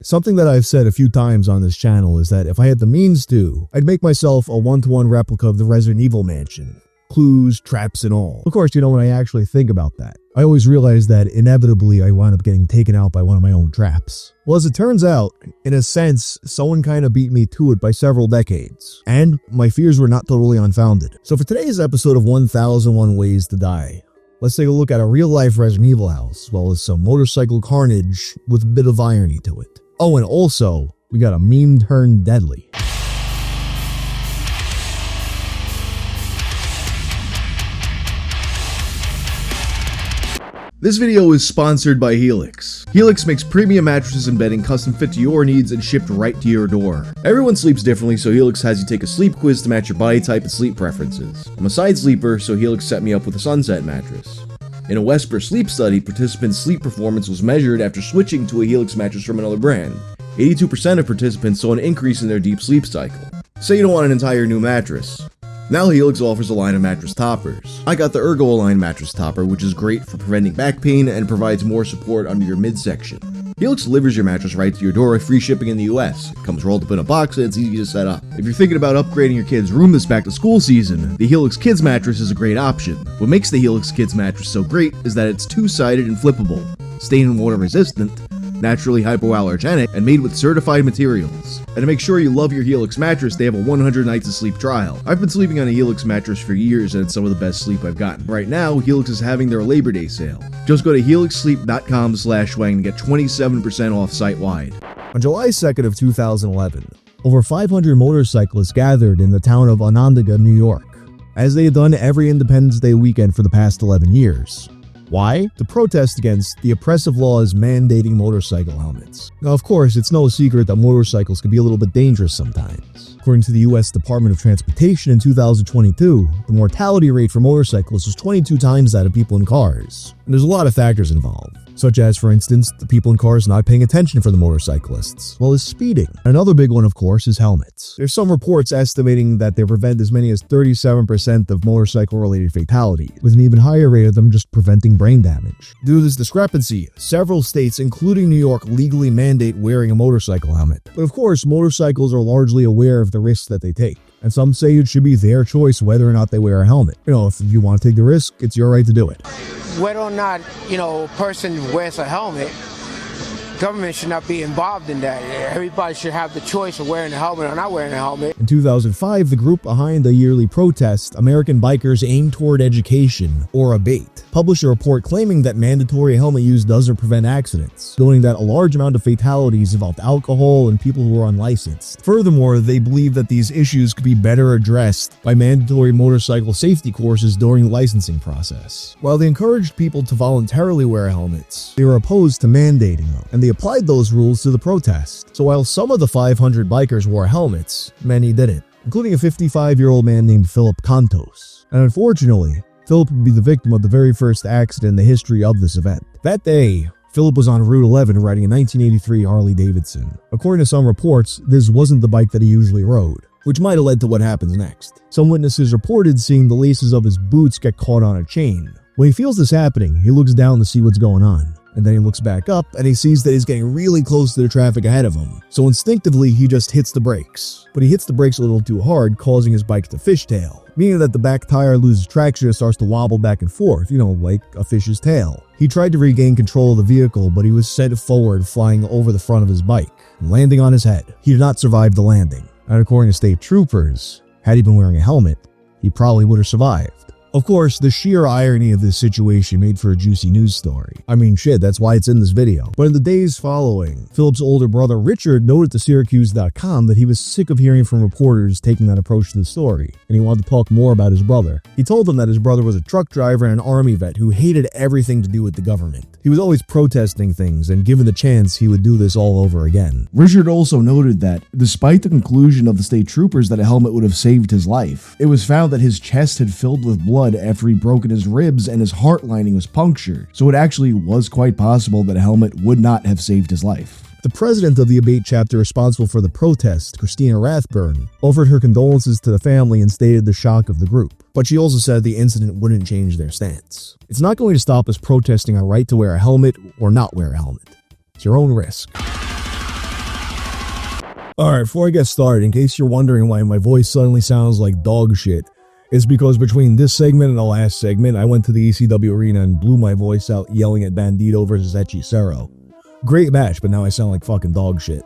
Something that I've said a few times on this channel is that if I had the means to, I'd make myself a 1-to-1 replica of the Resident Evil mansion. Clues, traps, and all. Of course, when I actually think about that, I always realize that inevitably I wind up getting taken out by one of my own traps. Well, as it turns out, in a sense, someone kind of beat me to it by several decades. And my fears were not totally unfounded. So for today's episode of 1001 Ways to Die, let's take a look at a real-life Resident Evil house, as well as some motorcycle carnage with a bit of irony to it. Oh, and also, we got a meme turned deadly. This video is sponsored by Helix. Helix makes premium mattresses and bedding custom fit to your needs and shipped right to your door. Everyone sleeps differently, so Helix has you take a sleep quiz to match your body type and sleep preferences. I'm a side sleeper, so Helix set me up with a Sunset mattress. In a Wesper sleep study, participants' sleep performance was measured after switching to a Helix mattress from another brand. 82% of participants saw an increase in their deep sleep cycle. Say you don't want an entire new mattress. Now Helix offers a line of mattress toppers. I got the Ergo-Align mattress topper, which is great for preventing back pain and provides more support under your midsection. Helix delivers your mattress right to your door with free shipping in the US. It comes rolled up in a box and it's easy to set up. If you're thinking about upgrading your kid's room this back to school season, the Helix Kids mattress is a great option. What makes the Helix Kids mattress so great is that it's two-sided and flippable, stain and water resistant, naturally hypoallergenic, and made with certified materials. And to make sure you love your Helix mattress, they have a 100 nights of sleep trial. I've been sleeping on a Helix mattress for years and it's some of the best sleep I've gotten. Right now, Helix is having their Labor Day sale. Just go to helixsleep.com/wang and get 27% off site-wide. On July 2nd of 2011, over 500 motorcyclists gathered in the town of Onondaga, New York, as they had done every Independence Day weekend for the past 11 years. Why? To protest against the oppressive laws mandating motorcycle helmets. Now, of course, it's no secret that motorcycles can be a little bit dangerous sometimes. According to the US Department of Transportation in 2022, the mortality rate for motorcyclists was 22 times that of people in cars. And there's a lot of factors involved, such as, for instance, the people in cars not paying attention for the motorcyclists, as well as speeding. Another big one, of course, is helmets. There's some reports estimating that they prevent as many as 37% of motorcycle-related fatalities, with an even higher rate of them just preventing brain damage. Due to this discrepancy, several states, including New York, legally mandate wearing a motorcycle helmet. But of course, motorcycles are largely aware of the risks that they take, and some say it should be their choice whether or not they wear a helmet. If you want to take the risk, it's your right to do it. Whether or not, a person wears a helmet, government should not be involved in that. Everybody should have the choice of wearing a helmet or not wearing a helmet. In 2005, the group behind the yearly protest, American Bikers Aim Toward Education, or ABATE, published a report claiming that mandatory helmet use doesn't prevent accidents, noting that a large amount of fatalities involved alcohol and people who were unlicensed. Furthermore, they believe that these issues could be better addressed by mandatory motorcycle safety courses during the licensing process. While they encouraged people to voluntarily wear helmets, they were opposed to mandating them, and they applied those rules to the protest. So while some of the 500 bikers wore helmets, many didn't, including a 55-year-old man named Philip Cantos. And unfortunately, Philip would be the victim of the very first accident in the history of this event. That day, Philip was on Route 11 riding a 1983 Harley Davidson. According to some reports, this wasn't the bike that he usually rode, which might have led to what happens next. Some witnesses reported seeing the laces of his boots get caught on a chain. When he feels this happening, he looks down to see what's going on. And then he looks back up and he sees that he's getting really close to the traffic ahead of him. So instinctively, he just hits the brakes. But he hits the brakes a little too hard, causing his bike to fishtail, meaning that the back tire loses traction and starts to wobble back and forth, like a fish's tail. He tried to regain control of the vehicle, but he was sent forward, flying over the front of his bike, and landing on his head. He did not survive the landing. And according to state troopers, had he been wearing a helmet, he probably would have survived. Of course, the sheer irony of this situation made for a juicy news story. I mean, shit, that's why it's in this video. But in the days following, Philip's older brother Richard noted to Syracuse.com that he was sick of hearing from reporters taking that approach to the story, and he wanted to talk more about his brother. He told them that his brother was a truck driver and an army vet who hated everything to do with the government. He was always protesting things, and given the chance, he would do this all over again. Richard also noted that, despite the conclusion of the state troopers that a helmet would have saved his life, it was found that his chest had filled with blood after he'd broken his ribs and his heart lining was punctured, so it actually was quite possible that a helmet would not have saved his life. The president of the ABATE chapter responsible for the protest, Christina Rathburn, offered her condolences to the family and stated the shock of the group. But she also said the incident wouldn't change their stance. It's not going to stop us protesting our right to wear a helmet or not wear a helmet. It's your own risk. Alright, before I get started, in case you're wondering why my voice suddenly sounds like dog shit, it's because between this segment and the last segment, I went to the ECW arena and blew my voice out yelling at Bandito versus Hechicero. Great match, but now I sound like fucking dog shit.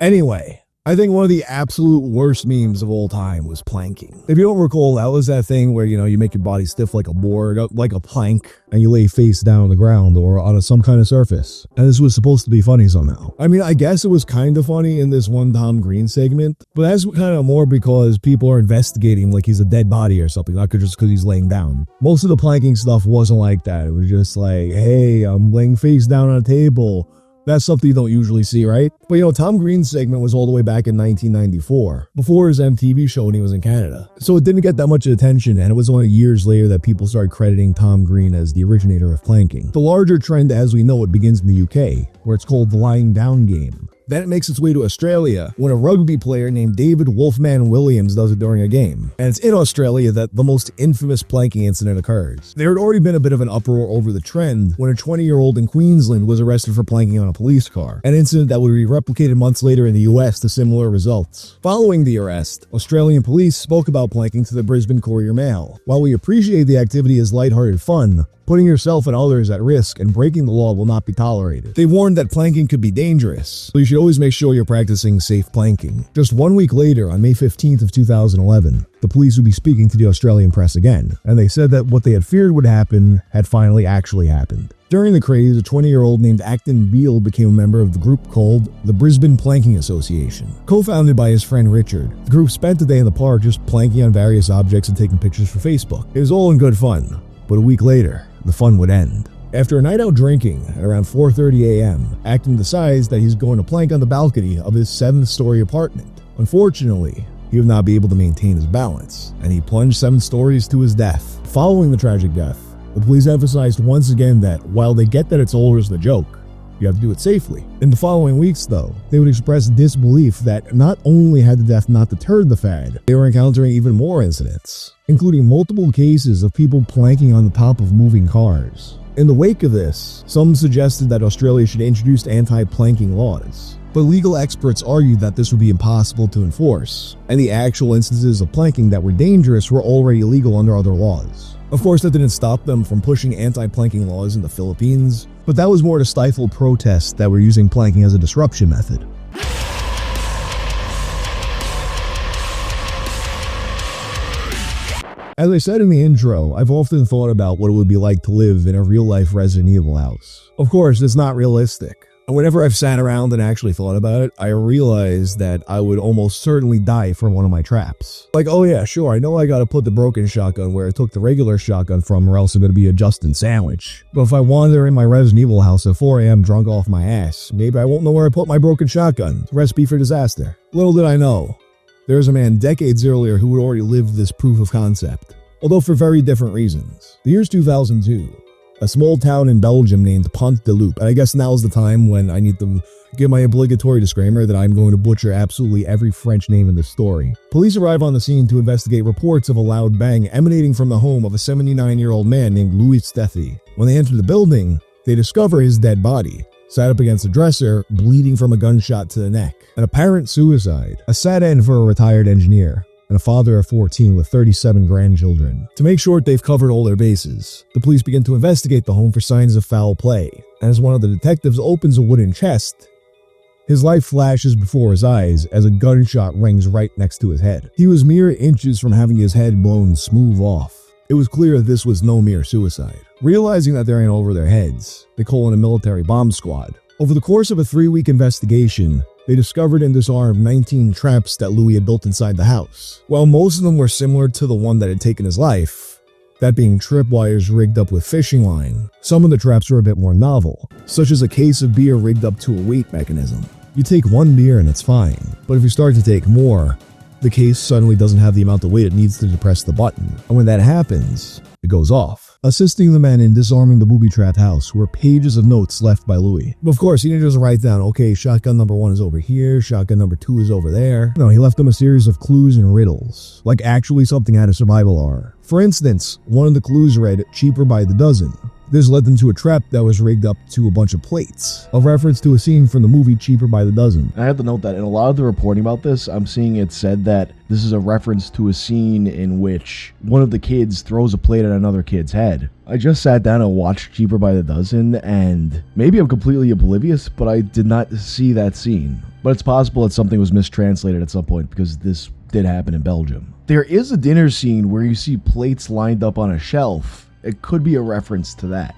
Anyway, I think one of the absolute worst memes of all time was planking. If you don't recall, that was that thing where, you make your body stiff like a board, like a plank, and you lay face down on the ground or on some kind of surface. And this was supposed to be funny somehow. I mean, I guess it was kind of funny in this one Tom Green segment, but that's kind of more because people are investigating like he's a dead body or something, not just because he's laying down. Most of the planking stuff wasn't like that. It was just like, hey, I'm laying face down on a table. That's something you don't usually see, right? But Tom Green's segment was all the way back in 1994, before his MTV show when he was in Canada. So it didn't get that much attention, and it was only years later that people started crediting Tom Green as the originator of planking. The larger trend, as we know it, begins in the UK, where it's called the lying down game. Then it makes its way to Australia when a rugby player named David Wolfman Williams does it during a game. And it's in Australia that the most infamous planking incident occurs. There had already been a bit of an uproar over the trend when a 20-year-old in Queensland was arrested for planking on a police car, an incident that would be replicated months later in the US to similar results. Following the arrest, Australian police spoke about planking to the Brisbane Courier Mail. While we appreciate the activity as lighthearted fun, putting yourself and others at risk and breaking the law will not be tolerated. They warned that planking could be dangerous, so you should always make sure you're practicing safe planking. Just 1 week later, on May 15th of 2011, the police would be speaking to the Australian press again, and they said that what they had feared would happen had finally actually happened. During the craze, a 20-year-old named Acton Beale became a member of the group called the Brisbane Planking Association. Co-founded by his friend Richard, the group spent the day in the park just planking on various objects and taking pictures for Facebook. It was all in good fun, but a week later, the fun would end. After a night out drinking at around 4:30 a.m., Acton decides that he's going to plank on the balcony of his 7th-story apartment. Unfortunately, he would not be able to maintain his balance, and he plunged 7 stories to his death. Following the tragic death, the police emphasized once again that while they get that it's all just a joke, you have to do it safely. In the following weeks, though, they would express disbelief that not only had the death not deterred the fad, they were encountering even more incidents, including multiple cases of people planking on the top of moving cars. In the wake of this, some suggested that Australia should introduce anti-planking laws, but legal experts argued that this would be impossible to enforce, and the actual instances of planking that were dangerous were already illegal under other laws. Of course, that didn't stop them from pushing anti-planking laws in the Philippines, but that was more to stifle protests that were using planking as a disruption method. As I said in the intro, I've often thought about what it would be like to live in a real-life Resident Evil house. Of course, it's not realistic. And whenever I've sat around and actually thought about it, I realized that I would almost certainly die from one of my traps. Like, oh yeah, sure, I know I gotta put the broken shotgun where I took the regular shotgun from, or else I'm gonna be a Justin sandwich. But if I wander in my Resident Evil house at 4 a.m. drunk off my ass, maybe I won't know where I put my broken shotgun. Recipe for disaster. Little did I know, there's a man decades earlier who had already lived this proof of concept, although for very different reasons. The year's 2002. A small town in Belgium named Pont-de-Loup, and I guess now is the time when I need to give my obligatory disclaimer that I'm going to butcher absolutely every French name in this story. Police arrive on the scene to investigate reports of a loud bang emanating from the home of a 79-year-old man named Louis Dethy. When they enter the building, they discover his dead body, sat up against a dresser, bleeding from a gunshot to the neck. An apparent suicide, a sad end for a retired engineer, and a father of 14 with 37 grandchildren. To make sure they've covered all their bases, the police begin to investigate the home for signs of foul play, and as one of the detectives opens a wooden chest, his life flashes before his eyes as a gunshot rings right next to his head. He was mere inches from having his head blown smooth off. It was clear that this was no mere suicide. Realizing that they're in over their heads, they call in a military bomb squad. Over the course of a 3-week investigation, they discovered and disarmed 19 traps that Louis had built inside the house. While most of them were similar to the one that had taken his life, that being tripwires rigged up with fishing line, some of the traps were a bit more novel, such as a case of beer rigged up to a weight mechanism. You take one beer and it's fine, but if you start to take more, the case suddenly doesn't have the amount of weight it needs to depress the button, and when that happens, it goes off. Assisting the men in disarming the booby-trapped house were pages of notes left by Louis. But of course, he didn't just write down, okay, shotgun number 1 is over here, shotgun number 2 is over there. No, he left them a series of clues and riddles, like actually something out of survival horror. For instance, one of the clues read, cheaper by the dozen. This led them to a trap that was rigged up to a bunch of plates, a reference to a scene from the movie Cheaper by the Dozen. I have to note that in a lot of the reporting about this, I'm seeing it said that this is a reference to a scene in which one of the kids throws a plate at another kid's head. I just sat down and watched Cheaper by the Dozen, and maybe I'm completely oblivious, but I did not see that scene. But it's possible that something was mistranslated at some point, because this did happen in Belgium. There is a dinner scene where you see plates lined up on a shelf. It could be a reference to that.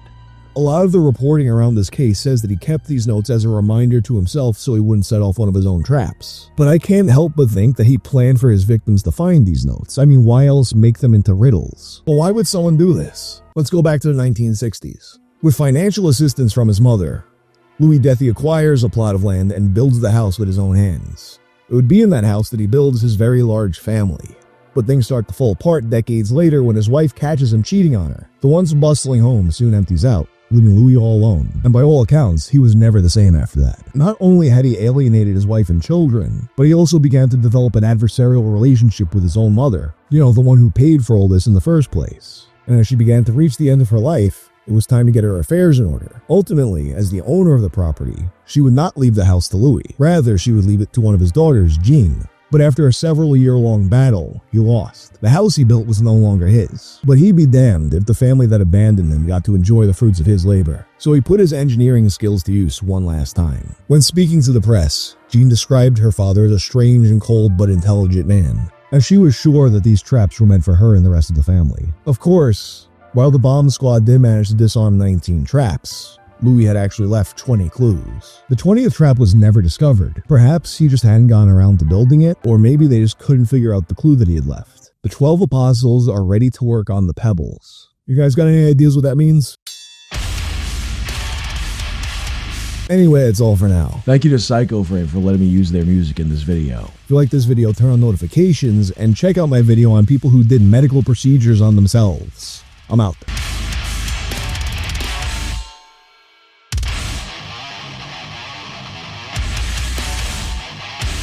A lot of the reporting around this case says that he kept these notes as a reminder to himself so he wouldn't set off one of his own traps. But I can't help but think that he planned for his victims to find these notes. I mean, why else make them into riddles? But why would someone do this? Let's go back to the 1960s. With financial assistance from his mother, Louis Dethy acquires a plot of land and builds the house with his own hands. It would be in that house that he builds his very large family. But things start to fall apart decades later when his wife catches him cheating on her. The once bustling home soon empties out, leaving Louis all alone. And by all accounts, he was never the same after that. Not only had he alienated his wife and children, but he also began to develop an adversarial relationship with his own mother. You know, the one who paid for all this in the first place. And as she began to reach the end of her life, it was time to get her affairs in order. Ultimately, as the owner of the property, she would not leave the house to Louis. Rather, she would leave it to one of his daughters, Jean. But after a several-year-long battle, he lost. The house he built was no longer his. But he'd be damned if the family that abandoned him got to enjoy the fruits of his labor. So he put his engineering skills to use one last time. When speaking to the press, Jean described her father as a strange and cold but intelligent man, as she was sure that these traps were meant for her and the rest of the family. Of course, while the bomb squad did manage to disarm 19 traps, Louis had actually left 20 clues. The 20th trap was never discovered. Perhaps he just hadn't gone around to building it, or maybe they just couldn't figure out the clue that he had left. The 12 apostles are ready to work on the pebbles. You guys got any ideas what that means? Anyway, it's all for now. Thank you to Psycho Frame for letting me use their music in this video. If you like this video, turn on notifications and check out my video on people who did medical procedures on themselves. I'm out.